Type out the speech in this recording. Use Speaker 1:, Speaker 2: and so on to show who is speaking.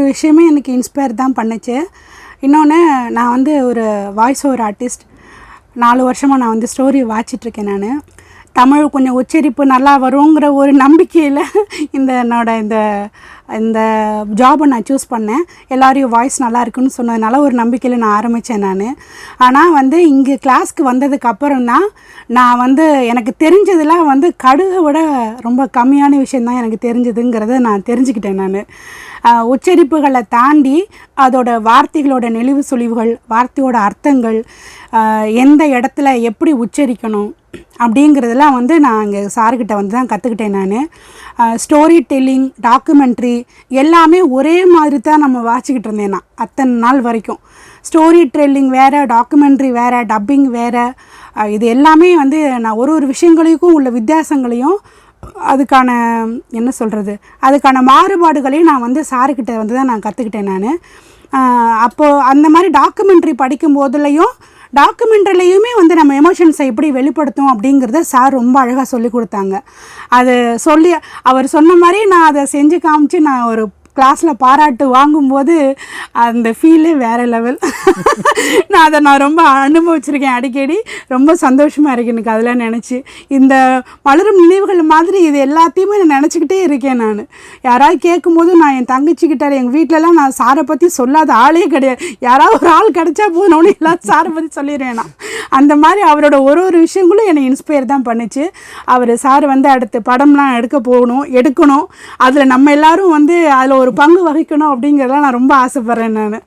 Speaker 1: ஒரு விஷயமே எனக்கு இன்ஸ்பயர் தான் பண்ணுச்சு. இன்னொன்று, நான் வந்து ஒரு வாய்ஸ் ஓவர் ஆர்டிஸ்ட். 4 வருஷமாக நான் வந்து ஸ்டோரி வாசிச்சிட்ருக்கேன். நான் தமிழ் கொஞ்சம் உச்சரிப்பு நல்லா வருங்கிற ஒரு நம்பிக்கையில் இந்த ஜாபை நான் சூஸ் பண்ணேன். எல்லோரையும் வாய்ஸ் நல்லா இருக்குன்னு சொன்னதுனால ஒரு நம்பிக்கையில் நான் ஆரம்பித்தேன் நான். ஆனால் வந்து இங்கே கிளாஸ்க்கு வந்ததுக்கப்புறம் தான் நான் வந்து எனக்கு தெரிஞ்சதெல்லாம் வந்து கடுகை விட ரொம்ப கம்மியான விஷயந்தான் எனக்கு தெரிஞ்சதுங்கிறத நான் தெரிஞ்சுக்கிட்டேன். நான் உச்சரிப்புகளை தாண்டி அதோட வார்த்தைகளோட நெளிவு சுழிவுகள், வார்த்தையோட அர்த்தங்கள், எந்த இடத்துல எப்படி உச்சரிக்கணும் அப்படிங்கிறதெல்லாம் வந்து நான் இங்கே சார்கிட்ட வந்து தான் கற்றுக்கிட்டேன். நான் ஸ்டோரி டெல்லிங், டாக்குமெண்ட்ரி எல்லாமே ஒரே மாதிரி தான் நம்ம வாசிக்கிட்டு இருந்தேன் நான் அத்தனை நாள் வரைக்கும். ஸ்டோரி டெல்லிங் வேறு, டாக்குமெண்ட்ரி வேறு, டப்பிங் வேறு. இது எல்லாமே வந்து நான் ஒரு விஷயங்களுக்கும் உள்ள வித்தியாசங்களையும் அதுக்கான என்ன சொல்கிறது, அதுக்கான மாறுபாடுகளையும் நான் வந்து சாருக்கிட்ட வந்து தான் நான் கற்றுக்கிட்டேன். நான் அப்போது அந்த மாதிரி டாக்குமெண்ட்ரி படிக்கும் போதுலையும் டாக்குமெண்ட்ரிலையுமே வந்து நம்ம எமோஷன்ஸை எப்படி வெளிப்படுத்தும் அப்படிங்கிறத சார் ரொம்ப அழகாக சொல்லி கொடுத்தாங்க. அது அவர் சொன்ன மாதிரி நான் அதை செஞ்சு காமிச்சு நான் ஒரு கிளாஸில் பாராட்டு வாங்கும்போது அந்த ஃபீலே வேறு லெவல். நான் ரொம்ப அனுபவிச்சிருக்கேன். அடிக்கடி ரொம்ப சந்தோஷமாக இருக்குது எனக்கு அதெல்லாம் நினச்சி. இந்த மலரும் நினைவுகள் மாதிரி இது எல்லாத்தையுமே நான் நினச்சிக்கிட்டே இருக்கேன். நான் யாராவது கேட்கும்போது நான் என் தங்கச்சிக்கிட்ட எங்கள் வீட்டிலலாம் நான் சாரை பற்றி சொல்லாத ஆளே கிடையாது. யாராவது ஒரு ஆள் கிடச்சா போனோன்னு எல்லாரும் சாரை பற்றி சொல்லிடுவேன் நான். அந்த மாதிரி அவரோட ஒரு விஷயங்களும் என்னை இன்ஸ்பயர் தான் பண்ணிச்சு. சார் வந்து அடுத்து படம்லாம் எடுக்கணும், அதில் நம்ம எல்லோரும் வந்து அதில் ஒரு பங்கு வகிக்கணும் அப்படிங்கிறதெல்லாம் நான் ரொம்ப ஆசைப்பட்றேன். நான்